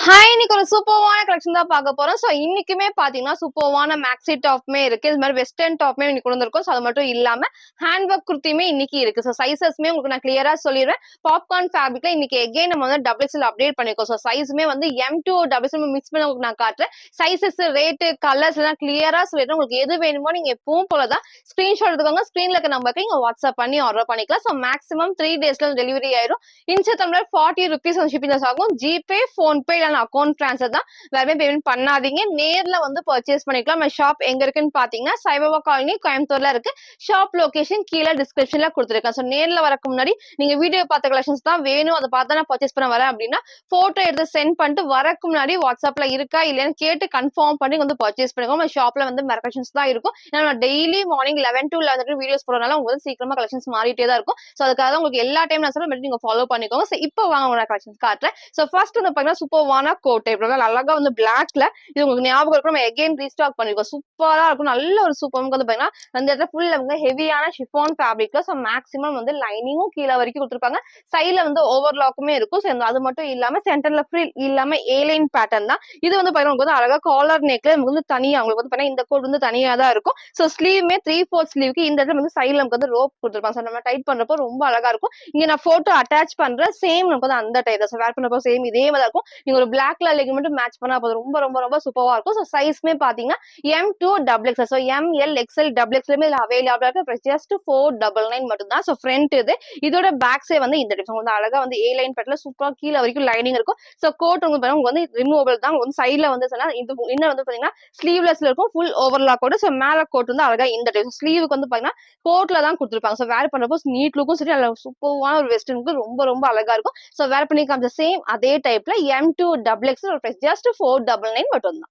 Hi! இன்னைக்கு ஒரு சூப்பர்வான collection தான் பார்க்க போறோம். ஸோ இன்னைக்குமே பார்த்தீங்கன்னா, சூப்பர்வான மேக்ஸி டாப்புமே இருக்கு. இது மாரி வெஸ்டர்ன் டாப்புமே இன்னைக்கு கொண்டு வந்திருக்கோம். ஸோ அது மட்டும் இல்லாம, ஹேண்ட் ஒர்க் குர்த்தியுமே இன்னைக்கு இருக்கு. ஸோ சைஸஸ்மே உங்களுக்கு நான் கிளியரா சொல்லிருவேன். பாப்கார்ன் ஃபேப்ரிக்ல இன்னைக்கு எகைன் நம்ம வந்து டபுள் எக்ஸ்எல் அப்டேட் பண்ணியிருக்கோம். ஸோ சைஸுமே வந்து M to double XL mix பண்ணி உங்களுக்கு நான் காட்டுறேன். சைஸஸ், ரேட்டு, கலர்ஸ் எல்லாம் கிளியரா சொல்லிடுறேன். உங்களுக்கு எது வேணுமோ நீங்க எப்பவும் போல தான் ஸ்கிரீன்ஷாட் எடுத்துக்கோங்க. ஸ்கிரீன்ல இருக்க நம்பருக்கு நீங்க வாட்ஸ்அப் பண்ணி ஆர்டர் பண்ணிக்கலாம். ஸோ மேக்ஸிமம் 3 டேஸ்ல டெலிவரி ஆயிரும். இன்ஸ்டா தமிழர் ₹40 வந்து ஷிப்பிங் சார்ஜ் ஆகும். ஜிபே, ஃபோன்பே இல்ல அக்கௌண்ட் ட்ரான்ஸ்ஃபர் தான். வேற பேமெண்ட் பண்ணாதீங்க. நேர்ல வந்து பர்ச்சேஸ் பண்ணிக்கலாம். நம்ம ஷாப் எங்க இருக்குன்னு பாத்தீங்கன்னா, சைபாபா காலனி கோயம்புத்தூர்ல இருக்கு. ஷாப் லொகேஷன் கீழே டிஸ்கிரிப்ஷன்ல கொடுத்துருக்கேன். ஸோ நேர்ல வரக்கு முன்னாடி நீங்க வீடியோ பார்த்த கலெக்ஷன்ஸ் தான் வேணும், அதை பார்த்தா நான் பர்ச்சேஸ் பண்ண வரேன் அப்படின்னா போட்டோ எடுத்து சென்ட் பண்ணிட்டு வரக்கு முன்னாடி வாட்ஸ்அப்ல இருக்கா இல்லையான்னு கேட்டு கன்ஃபார்ம் பண்ணி வந்து பர்ச்சேஸ் பண்ணிக்கோங்க. நம்ம ஷாப்ல வந்து கலெக்ஷன்ஸ் தான் இருக்கும். ஏன்னா டெய்லி மார்னிங் 11 to 11 வீடியோஸ் போறதுனால உங்களுக்கு சீக்கிரமா கலெக்ஷன்ஸ் மாறிட்டே தான் இருக்கும். ஸோ அதுக்காக தான் உங்களுக்கு எல்லா டைம் நான் சொல்றேன், நீங்க ஃபாலோ பண்ணிக்கோங்க. ஸோ இப்போ வாங்க உங்களோட கலெக்ஷன்ஸ் காட்டுறேன். ஸோ ஃபர்ஸ்ட் வந்து பாத்தீங்கன்னா சூப்பர்வான கோட் டைப் அழகா வந்து பிளாக்ல இது உங்களுக்கு ஞாபகம் இருக்கும். நம்ம எகைன் ரீஸ்டாக் பண்ணிருக்கோம். சூப்பரா இருக்கும். நல்ல ஒரு சூப்பர் வந்து பாத்தீங்கன்னா அந்த இடத்துல ஃபுல் வந்து ஹெவியான ஷிஃபான் ஃபேப்ரிக்ல. ஸோ மேக்ஸிமம் வந்து லைனிங்கும் கீழே வரைக்கும் கொடுத்துருப்பாங்க. சைட்ல வந்து ஓவர்லாக்குமே இருக்கும். ஸோ அது மட்டும் இல்லாம சென்டர்ல ஃப்ரில் இல்லாம ஏலைன் பேட்டர்ன் தான். இது வந்து பாத்தீங்கன்னா உங்களுக்கு வந்து அழகா காலர் நெக்ல நமக்கு வந்து தனியா உங்களுக்கு வந்து பாத்தீங்கன்னா இந்த கோட் வந்து தனியா தான் இருக்கும். ஸோ ஸ்லீவ்மே 3/4 ஸ்லீவ்க்கு இந்த இடத்துல வந்து சைட்ல நமக்கு வந்து ரோப் கொடுத்துருப்பாங்க. ஸோ நம்ம டைட் பண்றப்போ ரொம்ப அழகா இருக்கும். இங்க நான் போட்டோ அட்டாச் பண்றேன். சேம் நமக்கு வந்து அந்த டைப் தான். ஸோ வேர் பண்றப்போ சேம் இதே மாதிரி இருக்கும். நீங்க ஒரு பிளாக்ல லெக் மட்டும் மேட்ச் பண்ணா போதும். ரொம்ப ரொம்ப ரொம்ப சூப்பரா இருக்கும். ஸோ சைஸ்மே பாத்தீங்கன்னா M to double X. So M L XL double எக்ஸ்எல்மே இதுல அவைலபிளா இருக்கு. ஜஸ்ட் 499 மட்டும் தான். ஸோ ஃப்ரண்ட் இது இதோட பேக் சைடு வந்து இந்த டைப் வந்து அழகா வந்து ஏ லைன் பேட்ல சூப்பரா கீழே வரைக்கும் லைனிங் இருக்கும். ஸோ கோட் உங்களுக்கு வந்து ரிமூவபிள் தான். வந்து சைட்ல வந்து சொன்னா இது இன்னும் வந்து பாத்தீங்கன்னா ஸ்லீவ்லெஸ்ல இருக்கும். ஃபுல் ஓவர்லாக்கோட. ஸோ மேல கோட் வந்து அழகா இந்த டைப் ஸ்லீவுக்கு வந்து பாத்தீங்கன்னா கோட்ல தான் கொடுத்துருப்பாங்க. ஸோ வேர் பண்றப்போ நீட் லுக்கும் சரி நல்ல சூப்பரான ஒரு வெஸ்டர்னுக்கு ரொம்ப ரொம்ப அழகா இருக்கும். ஸோ வேர் பண்ணி காமிச்ச சேம் அதே டைப்ல M to double X just 499 மட்டும் தான்.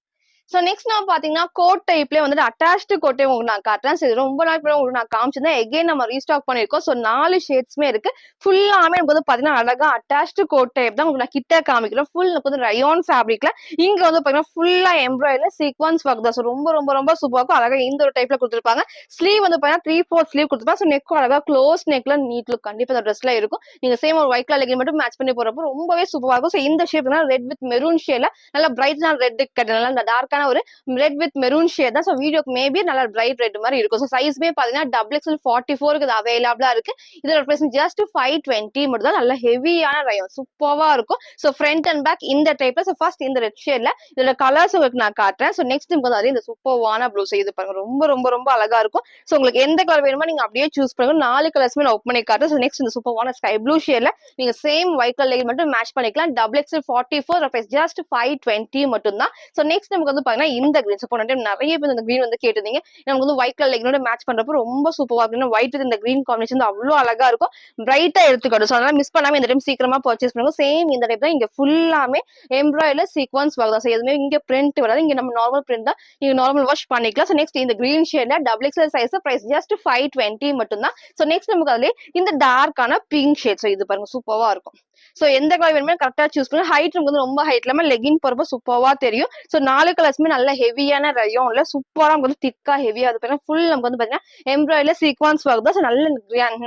சோ நெக்ஸ்ட் நான் பாத்தீங்கன்னா கோட் டைப்ல வந்துட்டு அட்டாச்டு கோட்டே உங்களுக்கு நான் காட்டுறேன். சரி ரொம்ப நாள் உங்களுக்கு நான் காமிச்சிருந்தேன். எகைன் நம்ம ரீஸ்டாக் பண்ணிருக்கோம். ஸோ 4 ஷேட்ஸ்மே இருக்கு. ஃபுல்லாமே நமக்கு வந்து பாத்தீங்கன்னா அழகா அட்டாச்டு கோட் டைப் தான் உங்களுக்கு நான் கிட்ட காமிக்கிறேன். ஃபுல் நமக்கு வந்து ரயோன் ஃபேப்ரிக்ல இங்க வந்து பாத்தீங்கன்னா ஃபுல்லா எம்ப்ராய்டரி சீக்வன்ஸ் ஒர்க் தான். ஸோ ரொம்ப ரொம்ப ரொம்ப சூப்பரா இருக்கும். அழகா இந்த ஒரு டைப்ல கொடுத்துருப்பாங்க. ஸ்லீவ் வந்து பாத்தீங்கன்னா 3/4 ஸ்லீவ் கொடுத்துருப்பாங்க. ஸோ நெக் அழகா க்ளோஸ் நெக்ல நீட் லுக் கண்டிப்பா இந்த ட்ரெஸ்ல இருக்கும். நீங்க சேம் ஒரு ஒயிட் கலர் லெகின் மட்டும் மேட்ச் பண்ணி போறப்போ ரொம்பவே சூப்பரா இருக்கும். ஸோ இந்த ஷேப் ரெட் வித் மெரூன் ஷேட்ல நல்லா பிரைட்டான ரெட் கட் நல்லா இந்த டார்க்கான ஒரு ரெட் வித் மெரூன் ஷேட் தான். ஸோ வீடியோக்கு மேபி நல்லா பிரைட் ரெட் மாதிரி இருக்கும். ஸோ சைஸ்மே பாத்தீங்கன்னா டபுள் எக்ஸ்எல் 44 இது அவைலபிளா இருக்கு. இதோட பிரைஸ் ஜஸ்ட் 520 மட்டும் தான். நல்ல ஹெவியான ரயம் சூப்பரா இருக்கும். ஸோ ஃப்ரண்ட் அண்ட் பேக் இந்த டைப்ல. ஸோ ஃபர்ஸ்ட் இந்த ரெட் ஷேட்ல இதோட கலர்ஸ் உங்களுக்கு நான் காட்டுறேன். ஸோ நெக்ஸ்ட் வந்து அதே இந்த சூப்பர்வான ப்ளூ இது பாருங்க ரொம்ப ரொம்ப ரொம்ப அழகா இருக்கும். ஸோ உங்களுக்கு எந்த கலர் வேணுமோ நீங்க அப்படியே சூஸ் பண்ணுங்க. 4 கலர்ஸ்மே நான் ஓப்பன் பண்ணி காட்டுறேன். ஸோ நெக்ஸ்ட் இந்த சூப்பர்வான ஸ்கை ப்ளூ ஷேட்ல நீங்க சேம் ஒயிட் கலர் மட்டும் மேட்ச் பண்ணிக்கலாம். டபுள் எக்ஸ்எல் 44 பிரைஸ் ஜஸ்ட் 520 மட்டும் தான். ஸோ நெக்ஸ்ட் நமக்கு வந்து பாத்தீங்கன்னா இந்த கிரீன். ஸோ போன டைம் நிறைய பேர் இந்த கிரீன் வந்து கேட்டிருந்தீங்க. நமக்கு வந்து ஒயிட் கலர் லெகினோட மேட்ச் பண்றப்போ ரொம்ப சூப்பரா இருக்கும். ஒயிட் இந்த கிரீன் காம்பினேஷன் வந்து அவ்வளவு அழகா இருக்கும். பிரைட்டா எடுத்துக்கணும். ஸோ அதனால மிஸ் பண்ணாம இந்த டைம் சீக்கிரமா பர்ச்சேஸ் பண்ணுங்க. சேம் இந்த டைப் தான். இங்க ஃபுல்லாமே எம்ப்ராய்டரி சீக்வன்ஸ் ஒர்க் தான். ஸோ எதுவுமே இங்க பிரிண்ட் வராது. இங்க நம்ம நார்மல் பிரிண்ட் தான். நீங்க நார்மல் வாஷ் பண்ணிக்கலாம். ஸோ நெக்ஸ்ட் இந்த கிரீன் ஷேட்ல double XL size price just 520 மட்டும் தான். ஸோ நெக்ஸ்ட் நமக்கு அதுல இந்த டார்க்கான பிங்க் ஷேட். ஸோ இது பாருங்க சூப்பரா இருக்கும். சோ எந்த கலர் வேணுமே கரெக்டா சூஸ் பண்ணி ஹைட் வந்து ரொம்ப ஹைட் இல்லாம லெகின் போறப்ப சூப்பரா தெரியும். சோ 4 கலர்ஸ்மே நல்ல ஹெவியான ரயோன்ல சூப்பரா வந்து திக்கா ஹெவியா அது பாத்தீங்கன்னா ஃபுல் நமக்கு வந்து பாத்தீங்கன்னா எம்ப்ராய்டரி சீக்வன்ஸ் ஒர்க் தான். நல்ல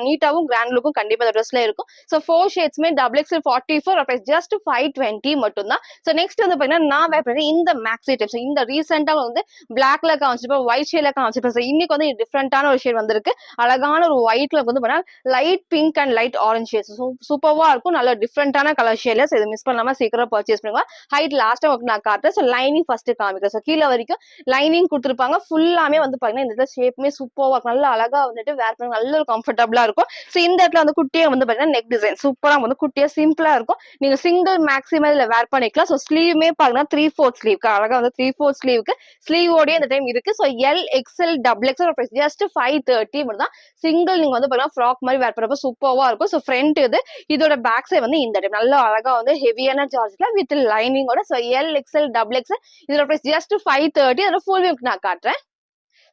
நீட்டாவும் கிராண்ட் லுக்கும் கண்டிப்பா இந்த ட்ரெஸ்ல இருக்கும். சோ 4 ஷேட்ஸ்மே டபுள் எக்ஸ்எல் 44 பிரைஸ் ஜஸ்ட் 520 மட்டும் தான். சோ நெக்ஸ்ட் வந்து பாத்தீங்கன்னா நான் வேர் பண்ணி இந்த மேக்ஸி டைப்ஸ் இந்த ரீசெண்டா வந்து பிளாக்ல காமிச்சிருப்பேன், ஒயிட் ஷேட்ல காமிச்சிருப்பேன். இன்னைக்கு வந்து டிஃப்ரெண்டான ஒரு ஷேட் வந்திருக்கு. அழகான ஒரு ஒயிட்ல வந்து பாத்தீங்கன்னா light pink and light orange shades சூப்பரா இருக்கும். நல்ல டிஃப்ரெண்டான கலர் ஷேட்ல. இதை மிஸ் பண்ணாம சீக்கிரம் பர்ச்சேஸ் பண்ணுங்க. ஹைட் லாஸ்டா நான் காட்டுறேன். ஸோ லைனிங் ஃபர்ஸ்ட் காமிக்கிறேன். ஸோ கீழே வரைக்கும் லைனிங் கொடுத்துருப்பாங்க. ஃபுல்லாமே வந்து பாத்தீங்கன்னா இந்த ஷேப்மே சூப்பரா இருக்கும். நல்லா அழகா வந்துட்டு வேர் பண்ண நல்ல ஒரு கம்ஃபர்டபுளா இருக்கும். ஸோ இந்த இடத்துல வந்து குட்டியா வந்து பாத்தீங்கன்னா நெக் டிசைன் சூப்பரா வந்து குட்டியா சிம்பிளா இருக்கும். நீங்க சிங்கிள் மேக்ஸிமம் இதுல வேர் பண்ணிக்கலாம். ஸோ ஸ்லீவ்மே பாத்தீங்கன்னா 3/4 ஸ்லீவ் அழகா வந்து 3/4 ஸ்லீவுக்கு ஸ்லீவோடய இந்த டைம் இருக்கு. So L XL double XL just 530 மட்டும் தான். சிங்கிள் நீங்க வந்து பாத்தீங்கன்னா ஃப்ராக் மாதிரி வேர் பண்றப்ப சூப்பரா இருக்கும். ஸோ ஃப்ரண்ட் இது இதோட பேக் சைடு வந்து இந்த டைப் நல்லா அழகா வந்து ஹெவியான ஜார்ஜ்ல வித் லைனிங்கோட. So L XL double XL இதோட பிரைஸ் ஜஸ்ட் 530. அதோட ஃபுல் வியூக்கு நான் காட்டுறேன்.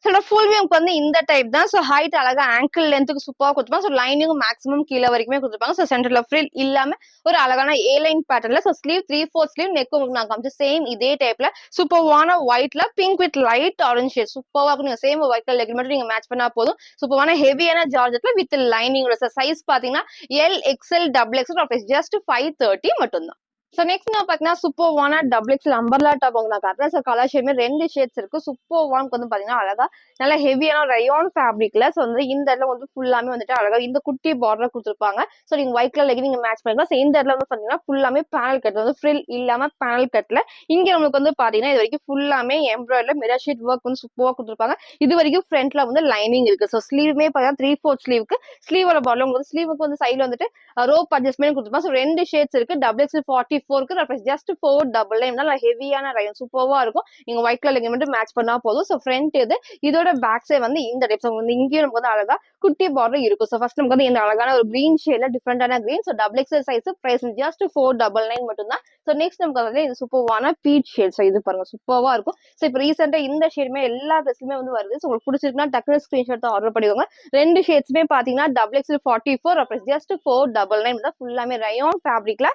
ஸோ ஃபுல் வியூக்கு வந்து இந்த டைப் தான். ஸோ ஹைட் அழகா ஆங்கிள் லென்த்துக்கு சூப்பரா கொடுத்துருப்பாங்க. ஸோ லைனிங்கும் மேக்ஸிமம் கீழே வரைக்குமே கொடுத்துருப்பாங்க. ஸோ சென்டர்ல ஃப்ரில் இல்லாம ஒரு அழகான ஏ லைன் பேட்டர்ல. ஸோ ஸ்லீவ் 3/4 ஸ்லீவ் நெக் உங்களுக்கு நான் காமிச்சு சேம் இதே டைப்ல சூப்பர்வான ஒயிட்ல pink with light orange shade சூப்பரா இருக்கும். நீங்க சேம் ஒயிட் கலர் லெக் மட்டும் நீங்க மேட்ச் பண்ணா போதும். சூப்பரான ஹெவியான ஜார்ஜெட்ல வித் லைனிங்கோட. சைஸ் பாத்தீங்கன்னா L XL double XL just 530 மட்டும் தான். ஸோ நெக்ஸ்ட் நான் பார்த்தீங்கன்னா சூப்பர்வான டபுள் எக்ஸ்எல் அம்பர்லா டாப் உங்களுக்கு நான் காட்டுறேன். ஸோ கலர் ஷேட்மே 2 ஷேட்ஸ் இருக்கு. சூப்பர்வானுக்கு வந்து பார்த்தீங்கன்னா அழகா நல்லா ஹெவியான ரயான் ஃபேப்ரிக்ல. ஸோ வந்து இந்த இடத்துல வந்து ஃபுல்லாமே வந்துட்டு அழகா இந்த குட்டி பார்டர் கொடுத்துருப்பாங்க. ஸோ நீங்க ஒயிட் கலர் லெகின் நீங்க மேட்ச் பண்ணிக்கலாம். ஸோ இந்த இடத்துல வந்து பார்த்தீங்கன்னா ஃபுல்லாமே பேனல் கட் வந்து ஃப்ரில் இல்லாம பேனல் கட்ல இங்க உங்களுக்கு வந்து பார்த்தீங்கன்னா இது வரைக்கும் ஃபுல்லாமே எம்ப்ராய்டரி மிரர் ஷீட் ஒர்க் வந்து சூப்பராக கொடுத்துருப்பாங்க. இது வரைக்கும் ஃப்ரண்ட்ல வந்து லைனிங் இருக்கு. ஸோ ஸ்லீவ்மே பார்த்தீங்கன்னா 3/4 ஸ்லீவுக்கு ஸ்லீவோட பார்டர் உங்களுக்கு ஸ்லீவுக்கு வந்து சைட்ல வந்துட்டு ரோப் அட்ஜஸ்ட்மெண்ட் கொடுத்துருப்பாங்க. ஸோ 2 ஷேட்ஸ் இருக்கு. டபுள் எக்ஸ் 44க்கு ஜஸ்ட் 499 தான் ஹெவியான ரயன் சூப்பர்வா இருக்கும். நீங்க ஒயிட் கலர் லெகின் மட்டும் மேட்ச் பண்ணா போதும். ஸோ ஃப்ரண்ட் இது இதோட பேக் சைடு வந்து இந்த டைப் வந்து இங்கேயும் நமக்கு வந்து அழகா குட்டி பார்டர் இருக்கும். ஸோ ஃபர்ஸ்ட் நமக்கு வந்து இந்த அழகான ஒரு கிரீன் ஷேட்ல டிஃப்ரெண்டான green. So double X size price just 499 மட்டும் தான். ஸோ நெக்ஸ்ட் நமக்கு வந்து இது சூப்பர்வான பீச் ஷேட். ஸோ இது பாருங்க சூப்பர்வா இருக்கும். ஸோ இப்போ ரீசெண்டா இந்த ஷேடுமே எல்லா ட்ரெஸ்ஸுமே வந்து வருது. ஸோ உங்களுக்கு பிடிச்சிருக்குன்னா டக்குனு ஸ்கிரீன்ஷாட் ஆர்டர் பண்ணிக்கோங்க. 2 ஷேட்ஸ்மே பாத்தீங்கன்னா டபுள் எக்ஸ் 44 ஜஸ்ட் 499 தான். ஃபுல்லாமே ரயான் ஃபேப்ரிக்ல.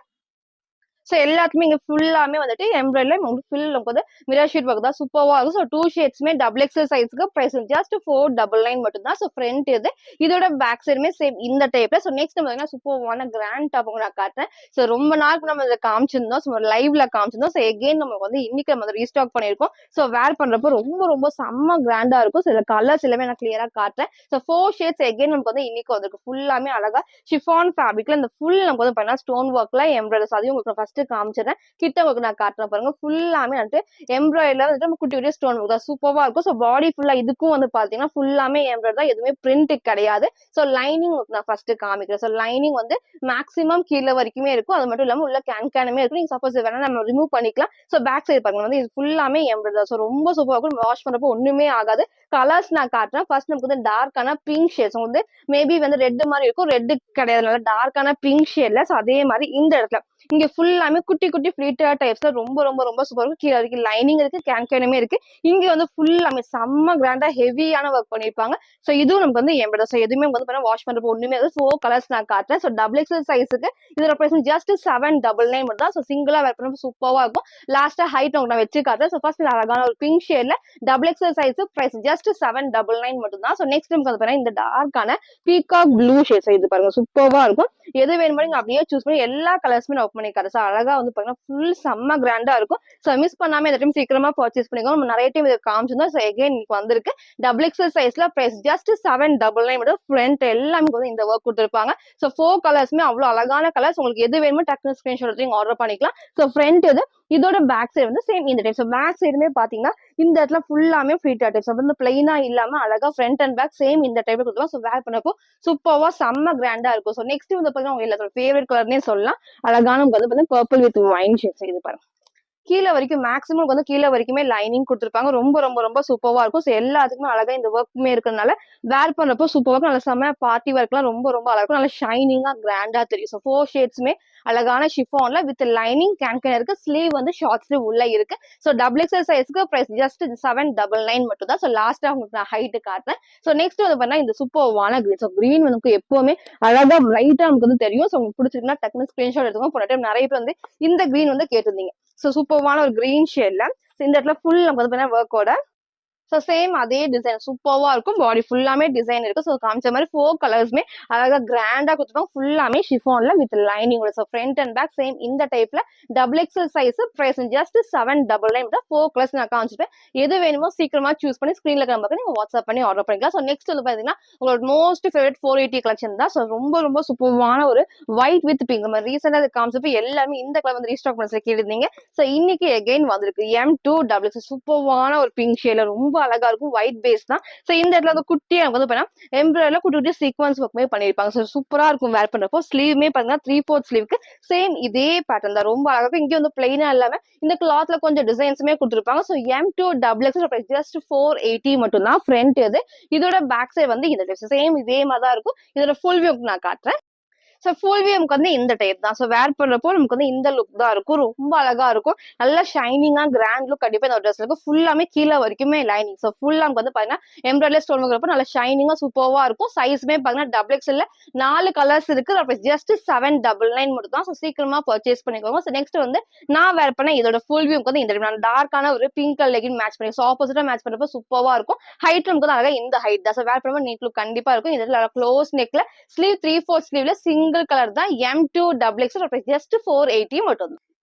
ஸோ எல்லாத்துக்குமே இங்க ஃபுல்லாமே வந்துட்டு எம்ப்ராய்டரி உங்களுக்கு ஃபுல் நமக்கு வந்து மிரர் ஷீட் ஒர்க் தான் சூப்பர்வா இருக்கும். ஸோ 2 ஷேட்ஸ்மே டபுள் எக்ஸல் சைஸ்க்கு பிரைஸ் ஜஸ்ட் 499 மட்டும் தான். ஸோ ஃப்ரண்ட் இது இதோட பேக் சைடுமே சேம் இந்த டைப்ல. ஸோ நெக்ஸ்ட் பார்த்தீங்கன்னா சூப்பர்வான கிராண்ட் டாப் நான் காட்டுறேன். ஸோ ரொம்ப நாளுக்கு நம்ம இதை காமிச்சிருந்தோம். ஸோ லைவ்ல காமிச்சிருந்தோம். ஸோ எகெயின் நம்ம வந்து இன்னைக்கு நம்ம ரீஸ்டாக் பண்ணியிருக்கோம். ஸோ வேர் பண்றப்போ ரொம்ப ரொம்ப செம்ம கிராண்டா இருக்கும். ஸோ கலர்ஸ் எல்லாமே நான் கிளியரா காட்டுறேன். ஸோ 4 ஷேட்ஸ் எகெயின் நமக்கு வந்து இன்னைக்கு வந்திருக்கு. ஃபுல்லாமே அழகா ஷிஃபான் ஃபேப்ரிக்ல இந்த ஃபுல் நமக்கு வந்து பண்ணா ஸ்டோன் ஒர்க்ல எம்ப்ராய்டரி அதையும் உங்களுக்கு ஃபர்ஸ்ட் காமிச்சிடுறேன். கிட்ட உங்களுக்கு நான் காட்டுறேன் பாருங்க. ஃபுல்லாமே வந்துட்டு எம்ப்ராய்டரில வந்துட்டு நம்ம குட்டி குட்டி ஸ்டோன் ஒர்க் தான் சூப்பரா இருக்கும். ஸோ பாடி ஃபுல்லா இதுக்கும் வந்து பாத்தீங்கன்னா ஃபுல்லாமே எம்ப்ராய்டரி தான். எதுவுமே பிரிண்ட் கிடையாது. ஸோ லைனிங் நான் ஃபர்ஸ்ட் காமிக்கிறேன். ஸோ லைனிங் வந்து மேக்ஸிமம் கீழே வரைக்குமே இருக்கும். அது மட்டும் இல்லாம உள்ள கேனுமே இருக்கும். நீங்க சப்போஸ் வேணா நம்ம ரிமூவ் பண்ணிக்கலாம். ஸோ பேக் சைடு பாருங்க வந்து இது ஃபுல்லாமே எம்ப்ராய்டரி தான். ஸோ ரொம்ப சூப்பரா இருக்கும். வாஷ் பண்றப்போ ஒண்ணுமே ஆகாது. கலர்ஸ் நான் காட்டுறேன். ஃபர்ஸ்ட் நமக்கு வந்து டார்க்கான பிங்க் ஷேட்ஸ் வந்து மேபி வந்து ரெட் மாதிரி இருக்கும். ரெட் கிடையாது, நல்லா டார்க்கான பிங்க் ஷேட்ல. ஸோ அதே மாதிரி இந்த இடத்துல இங்க ஃபுல்லாமே குட்டி குட்டி ஃபிளீட்டட் டைப்ஸ்ல ரொம்ப ரொம்ப ரொம்ப சூப்பர் இருக்கும். கீழே இருக்கு லைனிங் இருக்கு, கேனுமே இருக்கு. இங்க வந்து ஃபுல்லாமே செம்ம கிராண்டா ஹெவியான ஒர்க் பண்ணிருப்பாங்க. சோ இதுவும் நமக்கு வந்து எம்ப்ராய்டரி. சோ எதுவுமே வந்து வாஷ் பண்றப்போ ஒண்ணுமே 4 கலர்ஸ் நான் காட்டுறேன். சோ டபுள் எக்ஸல் சைஸுக்கு இதோட பிரைஸ் ஜஸ்ட் 799 மட்டும் தான். சோ சிங்கிளா வேர் பண்ண சூப்பரா இருக்கும். லாஸ்டா ஹைட் உங்களுக்கு நான் வச்சு காட்டுறேன். சோ ஃபர்ஸ்ட் அழகான ஒரு பிங்க் ஷேட்ல double XL size price just 799 மட்டும் தான். சோ நெக்ஸ்ட் நமக்கு வந்து பாருங்க இந்த டார்க்கான பீகாக் ப்ளூ ஷேட். இது பாருங்க சூப்பரா இருக்கும். எது வேணுமோ நீங்க அப்படியே சூஸ் பண்ணி எல்லா கலர்ஸுமே நான் ஓப்பன் பண்ணி காட்டுறேன். ஸோ அழகா வந்து பாத்தீங்கன்னா ஃபுல் செம்ம கிராண்டா இருக்கும். ஸோ மிஸ் பண்ணாம இந்த டைம் சீக்கிரமா பர்ச்சேஸ் பண்ணிக்கோங்க. நம்ம நிறைய டைம் இதை காமிச்சிருந்தோம். ஸோ எகைன் இன்னைக்கு வந்திருக்கு டபுள் எக்ஸல் சைஸ்ல பிரைஸ் ஜஸ்ட் 799 மட்டும். ஃப்ரண்ட் எல்லாமே வந்து இந்த ஒர்க் கொடுத்துருப்பாங்க. ஸோ 4 கலர்ஸ்மே அவ்வளவு அழகான கலர்ஸ். உங்களுக்கு எது வேணுமோ டக்குனு ஸ்கிரீன்ஷாட் எடுத்து நீங்க ஆர்டர் பண்ணிக்கலாம். ஸோ ஃப்ரண்ட் இது இதோட பேக் சைடு வந்து சேம் இந்த டைப். ஸோ பேக் சைடுமே பாத்தீங்கன்னா இந்த இடத்துல ஃபுல்லாமே ஃபிளீட்டட் டைப். ஸோ வந்து பிளைனா இல்லாம அழகா ஃப்ரண்ட் அண்ட் பேக் சேம் இந்த டைப்ல கொடுத்துருவோம். ஸோ வேர் பண்ணப்போ சூப்பர்வா செம்ம கிராண்டா இருக்கும். ஸோ நெக்ஸ்ட் வந்து பாத்தீங்கன்னா உங்க எல்லாத்தோட ஃபேவரட் கலர்னே சொல்லலாம். அழகான வந்து பாத்தீங்கன்னா பர்பிள் வித் வைன் ஷேட்ஸ். இது பாருங்க கீழே வரைக்கும் மேக்ஸிமம் வந்து கீழே வரைக்குமே லைனிங் கொடுத்துருப்பாங்க. ரொம்ப ரொம்ப ரொம்ப சூப்பரா இருக்கும். ஸோ எல்லாத்துக்குமே அழகா இந்த ஒர்க்குமே இருக்கிறதுனால வேர் பண்றப்போ சூப்பரா இருக்கும். நல்லா செம்ம பார்ட்டி ஒர்க்லாம் ரொம்ப ரொம்ப அழகா இருக்கும். நல்லா ஷைனிங்கா கிராண்டா தெரியும். ஸோ 4 ஷேட்ஸ்மே அழகான ஷிஃபான்ல வித் லைனிங் கேன் இருக்கு. ஸ்லீவ் வந்து ஷார்ட் ஸ்லீவ் உள்ள இருக்கு. ஸோ டபுள் எக்ஸல் சைஸ்க்கு பிரைஸ் ஜஸ்ட் 799 மட்டும் தான். ஸோ லாஸ்டா உங்களுக்கு நான் ஹைட் காட்டுறேன். ஸோ நெக்ஸ்ட் வந்து பார்த்தீங்கன்னா இந்த சூப்பர்வான கிரீன். ஸோ கிரீன் வந்து எப்பவுமே அழகா பிரைட்டா நமக்கு வந்து தெரியும். ஸோ உங்களுக்கு பிடிச்சிருக்குன்னா டக்குனு ஸ்கிரீன்ஷாட் எடுத்துக்கோங்க. போன டைம் நிறைய பேர் வந்து இந்த கிரீன் வந்து கேட்டிருந்தீங்க. ஸோ சூப்பர்வான ஒரு கிரீன் ஷேட்ல இந்த இடத்துல ஃபுல் நம்ம வந்து பார்த்தீங்கன்னா ஒர்க்கோட ஸோ சேம் அதே டிசைன் சூப்பர்வா இருக்கும். பாடி ஃபுல்லாமே டிசைன் இருக்கு. ஸோ காமிச்ச மாதிரி 4 கலர்ஸ்மே அழகா கிராண்டா கொடுத்துருக்கோம். ஃபுல்லாமே ஷிஃபான்ல with lining. So front and back same இந்த டைப்ல double XL size price just 799 தான். 4 கலர்ஸ் நான் காமிச்சிருப்பேன். எது வேணுமோ சீக்கிரமா சூஸ் பண்ணி ஸ்கிரீன்ல கிளம்ப நீங்க வாட்ஸ்அப் பண்ணி ஆர்டர் பண்ணிக்கலாம். ஸோ நெக்ஸ்ட் வந்து பாத்தீங்கன்னா உங்களோட மோஸ்ட் ஃபேவரட் 480 கலெக்ஷன் தான். ஸோ ரொம்ப ரொம்ப சூப்பர்வான ஒரு ஒயிட் வித் பிங்க். நம்ம ரீசெண்டா அது காமிச்சப்போ எல்லாமே இந்த கலர் வந்து ரீஸ்டாக் பண்ணி கேட்டிருந்தீங்க. ஸோ இன்னைக்கு எகைன் வந்திருக்கு M2 சூப்பர்வான ஒரு பிங்க் ஷேட்ல ரொம்ப அழகா இருக்கும். ஒயிட் பேஸ் தான். சோ இந்த இடத்துல வந்து குட்டியா வந்து பாத்தீங்கன்னா எம்ப்ராய்டரில குட்டி குட்டி சீக்வன்ஸ் ஒர்க்மே பண்ணிருப்பாங்க. சோ சூப்பரா இருக்கும் வேர் பண்றப்போ. ஸ்லீவ்மே பாத்தீங்கன்னா 3/4 ஸ்லீவ்க்கு சேம் இதே பேட்டர்ன் தான். ரொம்ப அழகா இருக்கும். இங்க வந்து பிளைனா இல்லாம இந்த கிளாத்ல கொஞ்சம் டிசைன்ஸுமே கொடுத்துருப்பாங்க. சோ M2 ஜஸ்ட் 480 மட்டும் தான். ஃப்ரண்ட் இது இதோட பேக் சைடு வந்து இந்த சேம் இதே மாதிரி தான் இருக்கும். இதோட ஃபுல் வியூ நான் காட்டுறேன். ஸோ ஃபுல் வியூ நமக்கு வந்து இந்த டைப் தான். ஸோ வேர் பண்றப்போ நமக்கு வந்து இந்த லுக் தான் இருக்கும். ரொம்ப அழகா இருக்கும். நல்லா ஷைனிங்கா கிராண்ட் லுக் கண்டிப்பா இந்த ட்ரெஸ்ல இருக்கும். ஃபுல்லாமே கீழே வரைக்குமே லைனிங். ஸோ ஃபுல்லா நமக்கு வந்து பாத்தீங்கன்னா எம்ப்ராய்டரி ஸ்டோன் வைக்கிறப்போ நல்லா ஷைனிங்கா சூப்பர்வா இருக்கும். சைஸ்மே பாத்தீங்கன்னா டபுள் எக்ஸ்எல்ல 4 கலர்ஸ் இருக்கு. ஜஸ்ட் 799 மட்டும் தான். ஸோ சீக்கிரமா பர்ச்சேஸ் பண்ணிக்கோங்க. ஸோ நெக்ஸ்ட் வந்து நான் வேர் பண்ண இதோட ஃபுல் வியூ வந்து இந்த டார்க்கான ஒரு பிங்க் கலர் லெகின் மேட்ச் பண்ணி ஸோ ஆப்போசிட்டா மேட்ச் பண்றப்போ சூப்பர்வா இருக்கும். ஹைட் நமக்கு வந்து அழகா இந்த ஹைட் தான். ஸோ வேர் பண்ணும்போது நீட் லுக் கண்டிப்பா இருக்கும். இதுல க்ளோஸ் நெக்ல ஸ்லீவ் 3/4 ஸ்லீவ்ல சிங்கிள் கலர் தான். M2 ஜஸ்ட் 480 மட்டும்.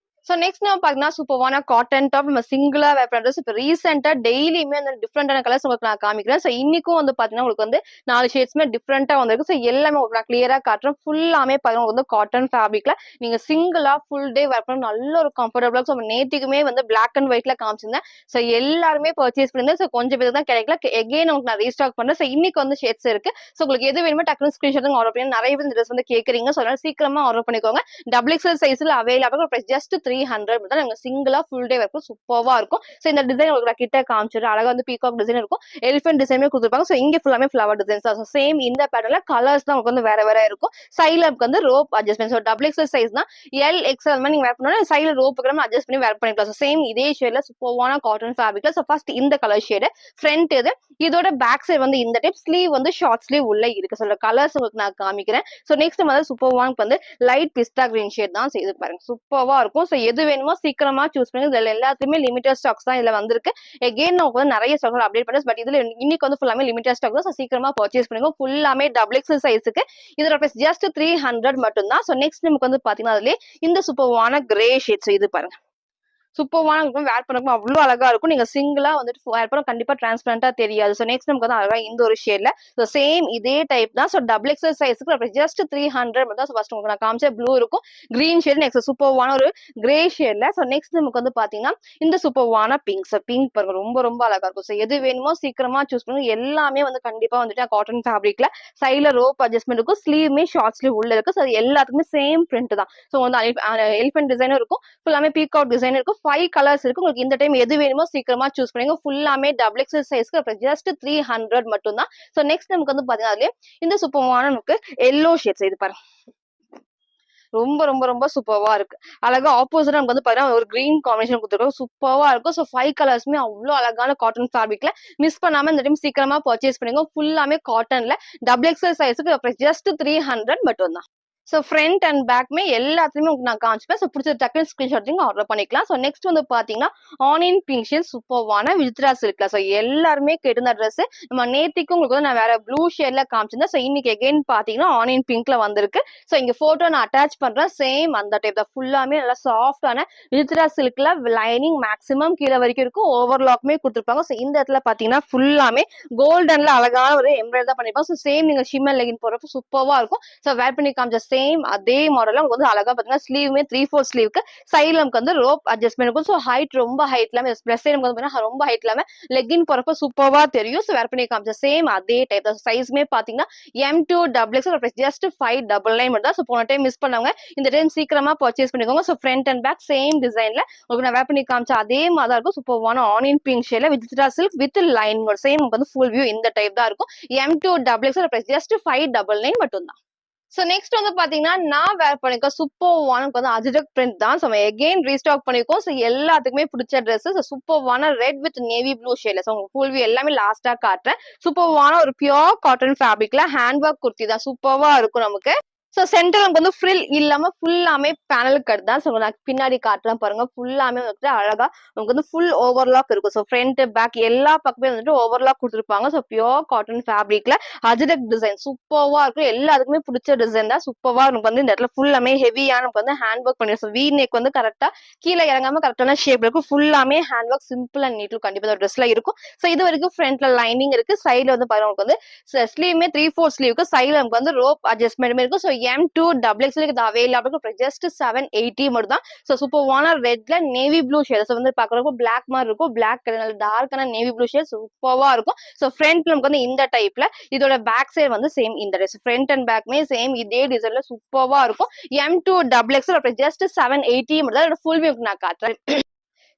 ஸோ நெக்ஸ்ட் நம்ம பார்த்தீங்கன்னா சூப்பரான காட்டன் டாப் நம்ம சிங்கிளா வேர் பண்றது. இப்போ ரீசெண்டா டெய்லியுமே அந்த டிஃப்ரெண்டான கலர்ஸ் உங்களுக்கு நான் காமிக்கிறேன். ஸோ இன்னைக்கும் வந்து பார்த்தீங்கன்னா உங்களுக்கு வந்து 4 ஷேட்ஸ்மே டிஃப்ரெண்டா வந்திருக்கு. ஸோ எல்லாமே உங்களுக்கு நான் கிளியரா காட்டுறேன். ஃபுல்லாமே பார்த்தீங்கன்னா வந்து காட்டன் ஃபேப்ரிக்ல நீங்க சிங்கிளா ஃபுல் டே வேர் பண்ண நல்ல ஒரு கம்ஃபர்டபுளா. ஸோ நேத்திக்குமே வந்து பிளாக் அண்ட் ஒயிட்ல காமிச்சிருந்தேன். ஸோ எல்லாருமே பர்ச்சேஸ் பண்ணிருந்தேன். ஸோ கொஞ்சம் பேர் தான் கிடைக்கல. எகைன் உங்களுக்கு நான் ரீஸ்டாக் பண்றேன். ஸோ இன்னைக்கு வந்து ஷேட்ஸ் இருக்கு. ஸோ உங்களுக்கு எது வேணுமோ டக்குனு ஸ்கிரீன்ஷாட் ஆர்டர் பண்ணி நிறைய பேர் இந்த ட்ரெஸ் வந்து கேட்கறீங்க. ஸோ அதனால சீக்கிரமா ஆர்டர் பண்ணிக்கோங்க. டபுள் எக்ஸல் சைஸ்ல அவைலபிள் பிரைஸ் ஜஸ்ட் 300 தான். நீங்க சிங்கிளா ஃபுல் டே வரைக்கும் சூப்பர்வா இருக்கும். சோ இந்த டிசைன் உங்களுக்கு நான் கிட்ட காமிச்சிடுறேன். அழகா வந்து பீகாக் டிசைன் இருக்கும். எலிஃபென்ட் டிசைனுமே கொடுத்துருப்பாங்க. சோ இங்க ஃபுல்லாமே ஃபிளவர் டிசைன்ஸ் தான். சேம் இந்த பேட்டர்ல கலர்ஸ் தான் உங்களுக்கு வந்து வேற வேற இருக்கும். சைடுல வந்து rope adjustment. So double XL size தான். எல் எக்ஸல் மாதிரி நீங்க வேர் பண்ணணும். சைடுல ரோப் அட்ஜஸ்ட் பண்ணி வேர் பண்ணிக்கலாம். சோ சேம் இதே ஷேட்ல சூப்பர்வான காட்டன் ஃபேப்ரிக்ல. சோ ஃபர்ஸ்ட் இந்த கலர் ஷேடு ஃப்ரண்ட் இது. இதோட பேக் சைடு வந்து இந்த டைப் ஸ்லீவ் வந்து ஷார்ட் ஸ்லீவ் உள்ள இருக்கு. சோ கலர்ஸ் உங்களுக்கு நான் காமிக்கிறேன். சோ நெக்ஸ்ட் வந்து சூப்பர்வான் வந்து லைட் பிஸ்தா கிரீன் ஷேட் தான். இது பாருங்க சூப்பர்வா இருக்கும். சோ எது வேணுமோ சீக்கிரமா சூஸ் பண்ணுங்க. இதுல எல்லாத்துலயுமே லிமிடெட் ஸ்டாக்ஸ் தான் இதுல வந்திருக்கு. எகைன் நமக்கு வந்து நிறைய ஸ்டாக் அப்டேட் பண்ணி பட் இதுல இன்னைக்கு வந்து ஃபுல்லாமே லிமிடெட் ஸ்டாக் தான். சோ சீக்கிரமா பர்ச்சேஸ் பண்ணுங்க. ஃபுல்லாமே டபுள் எக்ஸல் சைஸ்க்கு இதோட பிரைஸ் ஜஸ்ட் 300 மட்டும் தான். சோ நெக்ஸ்ட் நமக்கு வந்து பாத்தீங்கன்னா அதுல இந்த சூப்பர்வான கிரே ஷேட்ஸ் இது பாருங்க சூப்பர்வான இருக்கும். வேர் பண்ணக்கும் அவ்வளவு அழகா இருக்கும். நீங்க சிங்கிளா வந்துட்டு வேர் பண்ண கண்டிப்பா டிரான்ஸ்பரண்டா தெரியாது. சோ நெக்ஸ்ட் நமக்கு வந்து அழகா இந்த ஒரு ஷேட்ல சோ சேம் இதே டைப் தான். சோ டபுள் எக்ஸல் சைஸ்க்கு ஜஸ்ட் 300 மட்டும் தான். ஃபர்ஸ்ட் உங்களுக்கு நான் காமிச்ச ப்ளூ இருக்கும், கிரீன் ஷேட், நெக்ஸ்ட் சூப்பர்வான ஒரு கிரே ஷேட்ல. சோ நெக்ஸ்ட் நமக்கு வந்து பாத்தீங்கன்னா இந்த சூப்பர்வான பிங்க். சோ பிங்க் பாருங்க ரொம்ப ரொம்ப அழகா இருக்கும். சோ எது வேணுமோ சீக்கிரமா சூஸ் பண்ணுங்க. எல்லாமே வந்து கண்டிப்பா வந்துட்டு காட்டன் ஃபேப்ரிக்ல சைடுல ரோப் அட்ஜஸ்ட்மெண்ட் இருக்கும். ஸ்லீவ்மே ஷார்ட் ஸ்லீவ் உள்ள இருக்கு. சோ எல்லாத்துக்குமே சேம் பிரிண்ட் தான். சோ வந்து எலிஃபென்ட் டிசைனும் இருக்கும். ஃபுல்லாமே பீகாக் டிசைன் இருக்கும். 5 கலர்ஸ் இருக்கு. உங்களுக்கு இந்த டைம் எது வேணுமோ சீக்கிரமா சூஸ் பண்ணுங்க. ஃபுல்லாமே டபுள் எக்ஸல் சைஸ்க்கு ஜஸ்ட் 300 மட்டும் தான். சோ நெக்ஸ்ட் நமக்கு வந்து பாத்தீங்கன்னா அதுல இந்த சூப்பர்வான நமக்கு எல்லோ ஷேட்ஸ் இது பாருங்க ரொம்ப ரொம்ப ரொம்ப சூப்பர்வா இருக்கு. அழகா ஆப்போசிட்டா நமக்கு வந்து பாத்தீங்கன்னா ஒரு கிரீன் காம்பினேஷன் கொடுத்துருக்கோம். சூப்பர்வா இருக்கும். சோ 5 கலர்ஸ்மே அவ்வளவு அழகான காட்டன் ஃபேப்ரிக்ல மிஸ் பண்ணாம இந்த டைம் சீக்கிரமா பர்ச்சேஸ் பண்ணுங்க. ஃபுல்லாமே காட்டன்ல டபுள் எக்ஸல் சைஸ்க்கு ஜஸ்ட் 300 மட்டும் தான். சோ ஃப்ரண்ட் அண்ட் பேக்மே எல்லாத்துலயுமே உங்களுக்கு நான் காமிச்சுப்பேன். சோ பிடிச்ச டக்குனு ஸ்கிரீன்ஷாட் ஆர்டர் பண்ணிக்கலாம். சோ நெக்ஸ்ட் வந்து பாத்தீங்கன்னா ஆனியன் பிங்க் ஷேட் சூப்பர்வான விசித்ரா சில்க்ல. சோ எல்லாருமே கேட்டிருந்த ட்ரெஸ் நம்ம நேத்திக்கு உங்களுக்கு வந்து நான் வேற ப்ளூ ஷேட்ல காமிச்சிருந்தேன். சோ இன்னைக்கு எகைன் பாத்தீங்கன்னா ஆனியன் பிங்க்ல வந்திருக்கு. சோ இங்க போட்டோ நான் அட்டாச் பண்றேன். சேம் அந்த டைப் தான். ஃபுல்லாமே நல்லா சாஃப்டான விசித்ரா சில்க்ல லைனிங் மேக்ஸிமம் கீழே வரைக்கும் இருக்கும். ஓவர்லாக்மே கொடுத்துருப்பாங்க. சோ இந்த இடத்துல பாத்தீங்கன்னா ஃபுல்லாமே கோல்டன்ல அழகான ஒரு எம்ப்ராய்டரி தான் பண்ணிருப்பாங்க. சோ சேம் நீங்க ஷிம்மர் லெகின் போடுறப்ப சூப்பர்வா இருக்கும். சோ வேர் பண்ணி காமிச்ச சேம் அதே மாடல்ல உங்களுக்கு வந்து அழகா பாத்தீங்கன்னா ஸ்லீவ்மே 3/4 ஸ்லீவ்க்கு சைடுல நமக்கு வந்து ரோப் அட்ஜஸ்ட்மெண்ட் இருக்கும். சோ ஹைட் ரொம்ப ஹைட் இல்லாம பிளஸ் சைடு நமக்கு வந்து ரொம்ப ஹைட் இல்லாம லெகின் போறப்ப சூப்பர்வா தெரியும். சோ வேர் பண்ணி காமிச்ச சேம் அதே டைப் தான். சைஸ்மே பாத்தீங்கன்னா M2 XXL ஜஸ்ட் 599 மட்டும் தான். சோ போன டைம் மிஸ் பண்ணவங்க இந்த டைம் சீக்கிரமா பர்ச்சேஸ் பண்ணிக்கோங்க. So front and back same டிசைன்ல உங்களுக்கு நான் வேர் பண்ணி காமிச்ச அதே மாதிரி தான் இருக்கும். சூப்பர்வான ஆனியன் பிங்க் ஷேட்ல Vichitra silk with line same நமக்கு வந்து ஃபுல் வியூ இந்த டைப் தான் இருக்கும். M2 XXL ஜஸ்ட் 599 மட்டும் தான். சோ நெக்ஸ்ட் வந்து பாத்தீங்கன்னா நான் வேர் பண்ணிருக்க சூப்பர்வான வந்து அஜிடக் பிரிண்ட் தான். சோ எகைன் ரீஸ்டாக் பண்ணிருக்கோம். சோ எல்லாத்துக்குமே பிடிச்ச ட்ரெஸ் சூப்பர்வான ரெட் வித் நேவி ப்ளூ ஷேட்ல. சோ உங்களுக்கு ஃபுல் வியூ எல்லாமே லாஸ்டா காட்டுறேன். சூப்பர்வான ஒரு பியூர் காட்டன் ஃபேப்ரிக்ல ஹேண்ட் ஒர்க் குர்த்தி தான். சூப்பர்வா இருக்கும் நமக்கு. சோ சென்டர் நமக்கு வந்து ஃப்ரில் இல்லாம ஃபுல்லாமே பேனல் கட் தான். சோ நான் பின்னாடி காட்டலாம் பாருங்க. ஃபுல்லாமே வந்துட்டு அழகா நமக்கு வந்து ஃபுல் ஓவர்லாக் இருக்கும். சோ ஃப்ரண்ட் பேக் எல்லா பக்கமே வந்துட்டு ஓவர்லாக் கொடுத்துருப்பாங்க. சோ பியூர் காட்டன் ஃபேப்ரிக்ல அஜிடக் டிசைன் சூப்பர்வா இருக்கும். எல்லாத்துக்குமே பிடிச்ச டிசைன் தான். சூப்பர்வா நமக்கு வந்து இந்த இடத்துல ஃபுல்லாமே ஹெவியான நமக்கு வந்து ஹேண்ட் ஒர்க் பண்ணி வி நெக் வந்து கரெக்டா கீழே இறங்காம கரெக்டான ஷேப் இருக்கும். ஃபுல்லாமே hand work simple and neat கண்டிப்பா ட்ரெஸ்ல இருக்கும். சோ இது வரைக்கும் ஃப்ரண்ட்ல லைனிங் இருக்கு. சைடுல வந்து பாருங்க உங்களுக்கு வந்து ஸ்லீவ்மே 3/4 ஸ்லீவ்க்கு சைடுல நமக்கு வந்து ரோப் அட்ஜஸ்ட்மெண்ட் இருக்கும். சோ M2 XXL இது அவைலபிள் ஜஸ்ட் 780 மட்டும் தான். சோ சூப்பர்வான ரெட்ல நேவி ப்ளூ ஷேட் வந்து பாக்குறப்போ பிளாக் மாதிரி இருக்கும். பிளாக் கலர் டார்க்கான நேவி ப்ளூ ஷேட் சூப்பர்வா இருக்கும். சோ ஃப்ரண்ட் நமக்கு வந்து இந்த டைப்ல இதோட பேக் சைடு வந்து சேம் இந்த ட்ரெஸ் ஃப்ரண்ட் அண்ட் பேக்மே சேம் இதே டிசைன்ல சூப்பர்வா இருக்கும். M2 XXL ஜஸ்ட் 780 மட்டும் தான். இதோட ஃபுல் வியூ நான் காட்டுறேன்.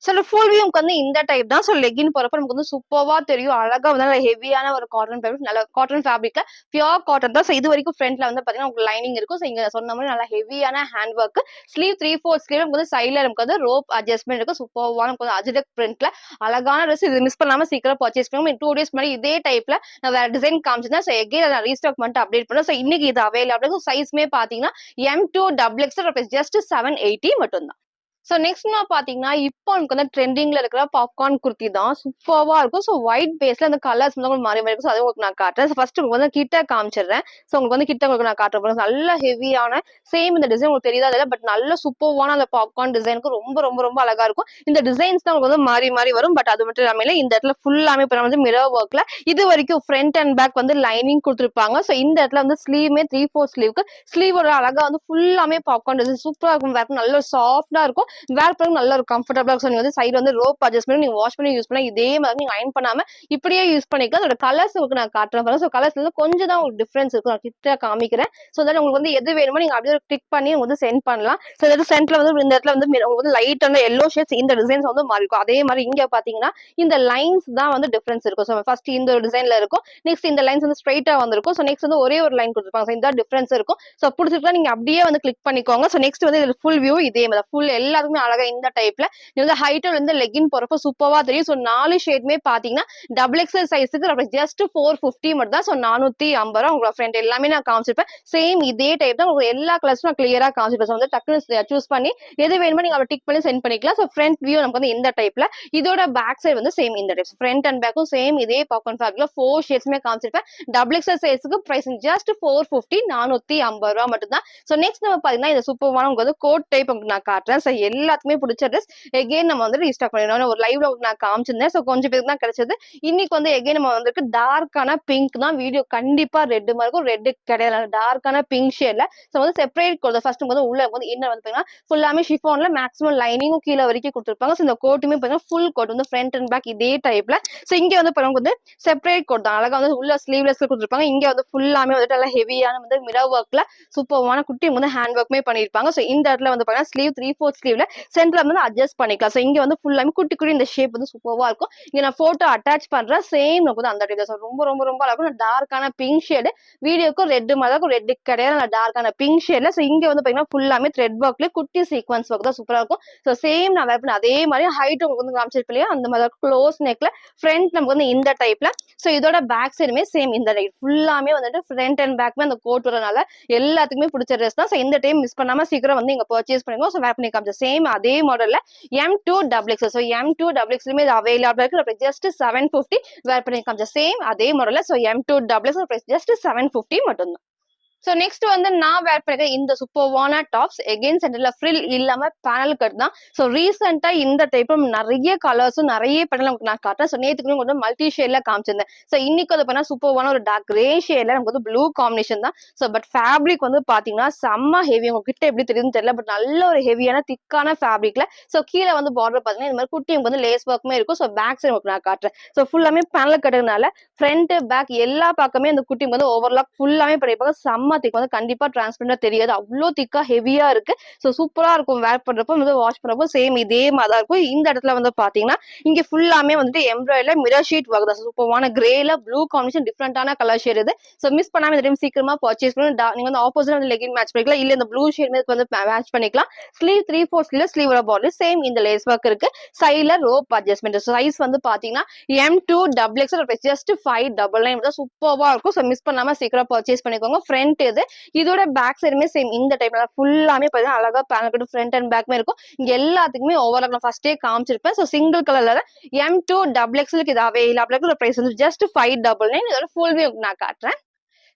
சோ ஃபுல் வியூ வந்து இந்த டைப் தான். சோ லெகின் போறப்ப நமக்கு வந்து சூப்பர்வா தெரியும். அழகா வந்து ஹெவியான ஒரு காட்டன் ஃபேப்ரிக் நல்ல காட்டன் ஃபேப்ரிக்ல பியூர் காட்டன் தான். சோ இது வரைக்கும் ஃப்ரண்ட்ல வந்து பாத்தீங்கன்னா உங்களுக்கு லைனிங் இருக்கும். சோ இங்க சொன்ன மாதிரி நல்லா ஹெவியான ஹேண்ட் ஒர்க் ஸ்லீவ் 3/4 ஸ்லீவ் நமக்கு வந்து சைடுல நமக்கு வந்து ரோப் அட்ஜஸ்ட்மெண்ட் இருக்கும். சூப்பர்வா நமக்கு வந்து அஜிடக் பிரிண்ட்ல அழகான ட்ரெஸ். இது மிஸ் பண்ணாம சீக்கிரம் பர்ச்சேஸ் பண்ணுங்க. 2 டேஸ் முன்னாடி இதே டைப்ல நான் வேற டிசைன் காமிச்சிருந்தேன். சோ எகைன் நான் ரீஸ்டாக் பண்ணிட்டு அப்டேட் பண்ணேன். சோ இன்னைக்கு இது அவைலபிள். சைஸ்மே பாத்தீங்கன்னா M2 XXL ஜஸ்ட் 780 மட்டும் தான். சோ நெக்ஸ்ட் நான் பாத்தீங்கன்னா, இப்போ எனக்கு வந்து ட்ரெண்டிங்ல இருக்கிற பாப்கார்ன் குர்த்தி தான். சூப்பர்வா இருக்கும். சோ ஒயிட் பேஸ்ல அந்த கலர்ஸ் வந்து உங்களுக்கு மாறி மாறி இருக்கும். சோ அதுவும் உங்களுக்கு நான் காட்டுறேன். ஃபர்ஸ்ட் உங்களுக்கு வந்து கிட்ட காமிச்சிடுறேன். சோ உங்களுக்கு வந்து கிட்ட உங்களுக்கு நான் காட்டுறேன். நல்ல ஹெவியான சேம் இந்த டிசைன் உங்களுக்கு தெரியுதா இல்ல, பட் நல்ல சூப்பர்வான அந்த பாப்கார்ன் டிசைனுக்கு ரொம்ப ரொம்ப ரொம்ப அழகா இருக்கும். இந்த டிசைன்ஸ் தான் உங்களுக்கு வந்து மாறி மாறி வரும். பட் அது மட்டும் இல்லாம இந்த இடத்துல ஃபுல்லாமே இப்ப வந்து மிரர் ஒர்க்ல இது வரைக்கும் ஃப்ரண்ட் அண்ட் பேக் வந்து லைனிங் கொடுத்துருப்பாங்க. சோ இந்த இடத்துல வந்து ஸ்லீவ்மே 3/4 ஸ்லீவ்க்கு ஸ்லீவோட அழகா வந்து ஃபுல்லாமே பாப்கார்ன் டிசைன் சூப்பரா இருக்கும். வேற நல்ல சாஃப்டா இருக்கும். வேர் பண்ண நல்ல ஒரு கம்ஃபர்டபுளா இருக்கும். நீங்க வந்து சைடு வந்து ரோப் அட்ஜஸ்ட் பண்ணி நீங்க வாஷ் பண்ணி யூஸ் பண்ணலாம். இதே மாதிரி நீங்க அயன் பண்ணாம இப்படியே யூஸ் பண்ணிக்கலாம். அதோட கலர்ஸ் உங்களுக்கு நான் காட்டுறேன் பாருங்க. சோ கலர்ஸ்ல கொஞ்சம் தான் உங்களுக்கு டிஃபரன்ஸ் இருக்கும். நான் கிட்ட காமிக்கிறேன். சோ தட் உங்களுக்கு வந்து எது வேணுமோ நீங்க அப்படியே கிளிக் பண்ணி வந்து சென்ட் பண்ணலாம். சோ அதாவது சென்டர்ல வந்து இந்த இடத்துல வந்து உங்களுக்கு வந்து லைட் அண்ட் எல்லோ ஷேட்ஸ் இந்த டிசைன்ஸ் வந்து மாறி இருக்கும். அதே மாதிரி இங்க பாத்தீங்கன்னா இந்த லைன்ஸ் தான் வந்து டிஃபரன்ஸ் இருக்கும். சோ ஃபர்ஸ்ட் இந்த ஒரு டிசைன்ல இருக்கும். நெக்ஸ்ட் இந்த லைன்ஸ் வந்து ஸ்ட்ரைட்டா வந்திருக்கும். சோ நெக்ஸ்ட் வந்து ஒரே ஒரு லைன் கொடுத்துருப்பாங்க. இந்த டிஃபரன்ஸ் இருக்கும். சோ பிடிச்சிருக்கா நீங்க அப்படியே வந்து கிளிக் பண்ணிக்கோங்க. சோ நெக்ஸ்ட் வந்து இது ஃபுல் வியூ இதே மாதிரி ஃபுல் எல்லாருக்குமே அழகா இந்த டைப்ல நீ வந்து ஹைட்ல வந்து லெகின் போறப்ப சூப்பரா தெரியும். சோ 4 ஷேட்மே பாத்தீங்கன்னா டபுள் எக்ஸல் சைஸுக்கு ஜஸ்ட் 450 மட்டும் தான். சோ 450 ரூபா உங்க ஃப்ரெண்ட் எல்லாமே நான் காமிச்சிருப்பேன். சேம் இதே டைப் தான் உங்களுக்கு எல்லா கலர்ஸும் நான் கிளியரா காமிச்சிருப்பேன். வந்து டக்குனு சூஸ் பண்ணி எது வேணுமோ நீங்க டிக் பண்ணி சென்ட் பண்ணிக்கலாம். சோ ஃப்ரண்ட் வியூ நமக்கு வந்து இந்த டைப்ல இதோட பேக் சைடு வந்து சேம் இந்த டைப் ஃப்ரண்ட் அண்ட் பேக்கும் சேம் இதே பாப்கார்ன் ஃபேப்ரிக்ல 4 ஷேட்ஸ்மே காமிச்சிருப்பேன். டபுள் எக்ஸல் சைஸுக்கு பிரைஸ் ஜஸ்ட் 450 450 ரூபா மட்டும் தான். சோ நெக்ஸ்ட் நம்ம பாத்தீங்கன்னா இந்த சூப்பர்வான உங்களுக்கு வந்து கோட் டைப் உங்களுக்கு நான் காட்டுறேன். சோ எல்லாத்துக்குமே பிடிச்ச ட்ரெஸ் எகைன் நம்ம வந்து ரீஸ்டாக் பண்ணிடணும். ஒரு லைவ்ல நான் காமிச்சிருந்தேன். சோ கொஞ்சம் பேருக்கு தான் கிடைச்சது. இன்னைக்கு வந்து எகைன் நம்ம வந்து டார்க்கான பிங்க் தான் வீடியோ கண்டிப்பா ரெட் மாதிரி இருக்கும். ரெட் கிடையாது டார்க்கான பிங்க் ஷேட்ல. சோ வந்து செப்பரேட் கோட் ஃபர்ஸ்ட் வந்து உள்ள வந்து இன்னர் வந்து பாத்தீங்கன்னா ஃபுல்லாமே ஷிஃபான்ல மேக்ஸிமம் லைனிங்கும் கீழே வரைக்கும் கொடுத்துருப்பாங்க. சோ இந்த கோட்டுமே பாத்தீங்கன்னா ஃபுல் கோட் வந்து ஃப்ரண்ட் அண்ட் பேக் இதே டைப்ல. சோ இங்க வந்து பாருங்க வந்து செப்பரேட் கோட் தான் அழகா வந்து உள்ள ஸ்லீவ்லெஸ்ல கொடுத்துருப்பாங்க. இங்க வந்து ஃபுல்லாமே வந்து நல்லா ஹெவியான வந்து மிரர் ஒர்க்ல சூப்பர்வான குட்டி வந்து ஹேண்ட் ஒர்க்மே பண்ணிருப்பாங்க. சோ இந்த இடத்துல வந்து பாத்தீங்கன்னா ஸ்லீவ் 3/4 ஸ்லீவ்ல சென்டர்ல வந்து அட்ஜஸ்ட் பண்ணிக்கலாம். சோ இங்க வந்து ஃபுல்லாமே குட்டி குட்டி இந்த ஷேப் வந்து சூப்பர்வா இருக்கும். இங்க நான் போட்டோ அட்டாச் பண்றேன். சேம் நமக்கு வந்து அந்த டைப் தான். ரொம்ப ரொம்ப ரொம்ப அழகா இருக்கும். டார்க்கான பிங்க் ஷேடு வீடியோக்கும் ரெட் மாதிரி இருக்கும். ரெட் கிடையாது டார்க்கான பிங்க் ஷேட்ல. சோ இங்க வந்து பாத்தீங்கன்னா ஃபுல்லாமே த்ரெட் ஒர்க்ல குட்டி சீக்வன்ஸ் ஒர்க் தான் சூப்பரா இருக்கும். சோ சேம் நான் வேர் பண்ண அதே மாதிரி ஹைட் உங்களுக்கு வந்து காமிச்சிருப்பேன் இல்லையா அந்த மாதிரி க்ளோஸ் நெக்ல ஃப்ரண்ட் நமக்கு வந்து இந்த டைப்ல. சோ இதோட பேக் சைடுமே சேம் இந்த டைப் ஃபுல்லாமே வந்துட்டு ஃப்ரண்ட் அண்ட் பேக்மே அந்த கோட் வரனால எல்லாத்துக்குமே பிடிச்ச ட்ரெஸ் தான். சோ இந்த டைம் மிஸ் பண்ணாம சீக்கிரம் வந்து இங்க பர்ச்சேஸ் பண்ணுங்க. சோ வேர் பண்ணி காமிச்ச சேம் அதே மாடல்ல M2XX. சோ M2XX இது அவைலபிள் இருக்கு. ஜஸ்ட் 750 வேர் பண்ணி காமிச்ச சேம் அதே மாடல்ல. சோ M2XX ஜஸ்ட் 750 மட்டும் தான். சோ நெக்ஸ்ட் வந்து நான் வேர் பண்ணிருக்க இந்த சூப்பர்வான டாப்ஸ் எகைன் சென்டர்ல ஃப்ரில் இல்லாம பேனல் கட் தான். சோ ரீசெண்டா இந்த டைப் நிறைய கலர்ஸும் நிறைய பேனல் உங்களுக்கு நான் காட்டுறேன். சோ நேத்துக்கு கொஞ்சம் மல்டி ஷேட்ல காமிச்சிருந்தேன். சோ இன்னைக்கு வந்து பண்ணா சூப்பர்வான ஒரு டார்க் கிரே ஷேட்ல நமக்கு வந்து ப்ளூ காம்பினேஷன் தான். சோ பட் ஃபேப்ரிக் வந்து பாத்தீங்கன்னா செம்ம ஹெவி. உங்ககிட்ட எப்படி தெரியுதுன்னு தெரியல. பட் நல்ல ஒரு ஹெவியான திக்கான ஃபேப்ரிக்ல. சோ கீழே வந்து பார்டர் பாத்தீங்கன்னா இந்த மாதிரி குட்டி உங்களுக்கு வந்து லேஸ் ஒர்க்குமே இருக்கும். சோ பேக் சைடு உங்களுக்கு நான் காட்டுறேன். சோ ஃபுல்லாமே பேனல் கட்டுறதுனால ஃப்ரண்ட் பேக் எல்லா பக்கமே அந்த குட்டி வந்து ஓவர்லாக் ஃபுல்லாமே பண்ணிருப்பாங்க. செம்ம திக் வந்து கண்டிப்பா டிரான்ஸ்பரண்டா தெரியாது. அவ்வளோ திக்கா ஹெவியா இருக்கு. சோ சூப்பரா இருக்கும் வேர் பண்றப்போ வந்து வாஷ் பண்றப்போ சேம் இதே மாதிரி தான் இருக்கும். இந்த இடத்துல வந்து பாத்தீங்கன்னா இங்க ஃபுல்லாமே வந்துட்டு எம்ப்ராய்டர்ல மிரர் ஷீட் ஒர்க் தான். சூப்பர்வான கிரேல ப்ளூ காம்பினேஷன் டிஃபரெண்டான கலர் ஷேட் இது. சோ மிஸ் பண்ணாம இந்த டைம் சீக்கிரமா பர்ச்சேஸ் பண்ணி நீங்க வந்து ஆப்போசிட் வந்து லெகின் மேட்ச் பண்ணிக்கலாம். இல்ல இந்த ப்ளூ ஷேட் வந்து மேட்ச் பண்ணிக்கலாம். ஸ்லீவ் 3/4 ஸ்லீவ் ஸ்லீவோட பார்டர் சேம் இந்த லேஸ் ஒர்க் இருக்கு. சைடுல ரோப் அட்ஜஸ்ட்மெண்ட். சைஸ் வந்து பாத்தீங்கன்னா M2XX ஜஸ்ட் 599 தான். சூப்பர்வா இருக்கும். சோ மிஸ் பண்ணாம சீக்கிரம் பர்ச்சேஸ் பண்ணிக்கோங்க. ஃப்ரண்ட் இது இதோட பேக் சைடுமே சேம் இந்த டைப்ல ஃபுல்லாமே பாத்தீங்கன்னா அழகா பேனல் கட்டு ஃப்ரண்ட் அண்ட் பேக்மே இருக்கும். இங்க எல்லாத்துக்குமே ஓவரால் நான் ஃபர்ஸ்டே காமிச்சிருப்பேன். சோ சிங்கிள் கலர்ல M2XX இது அவைலபிள் இருக்கு. பிரைஸ் வந்து ஜஸ்ட் 599. இதோட ஃபுல் வியூ நான் காட்டுறேன்.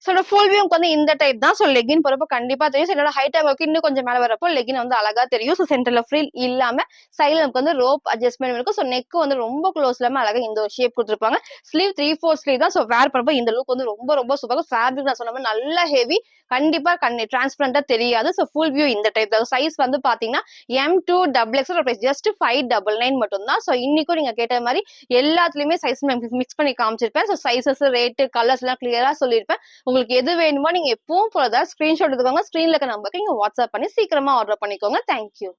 சோ ஃபுல் வியூ வந்து இந்த டைப் தான். சோ லெகின் போறப்ப கண்டிப்பா தெரியும். சோ என்னோட ஹைட் ஒர்க் இன்னும் கொஞ்சம் மேல வரப்போ லெகின் வந்து அழகா தெரியும். சோ சென்டர்ல ஃப்ரில் இல்லாம சைடுல நமக்கு வந்து ரோப் அட்ஜஸ்ட்மெண்ட் இருக்கும். சோ நெக் வந்து ரொம்ப க்ளோஸ் இல்லாம அழகா இந்த ஒரு ஷேப் கொடுத்துருப்பாங்க. ஸ்லீவ் 3/4 ஸ்லீவ் தான். சோ வேர் பண்ணப்போ இந்த லுக் வந்து ரொம்ப ரொம்ப சூப்பரா ஃபேப்ரிக் நான் சொன்ன மாதிரி நல்ல ஹெவி கண்டிப்பா டிரான்ஸ்பரண்டா தெரியாது. சோ ஃபுல் வியூ இந்த டைப் தான். சைஸ் வந்து பாத்தீங்கன்னா M2XX ஜஸ்ட் 599 மட்டும் தான். சோ இன்னைக்கும் நீங்க கேட்ட மாதிரி எல்லாத்துலயுமே சைஸ் மிக்ஸ் பண்ணி காமிச்சிருப்பேன். சோ சைசஸ் ரேட் கலர்ஸ் எல்லாம் கிளியரா சொல்லியிருப்பேன். உங்களுக்கு எது வேணுமோ நீங்க எப்பவும் போலதான் ஸ்கிரீன்ஷாட் எடுத்துக்கோங்க. ஸ்கிரீன்ல இருக்க நம்பருக்கு நீங்க வாட்ஸ்அப் பண்ணி சீக்கிரமா ஆர்டர் பண்ணிக்கோங்க. தேங்க்யூ.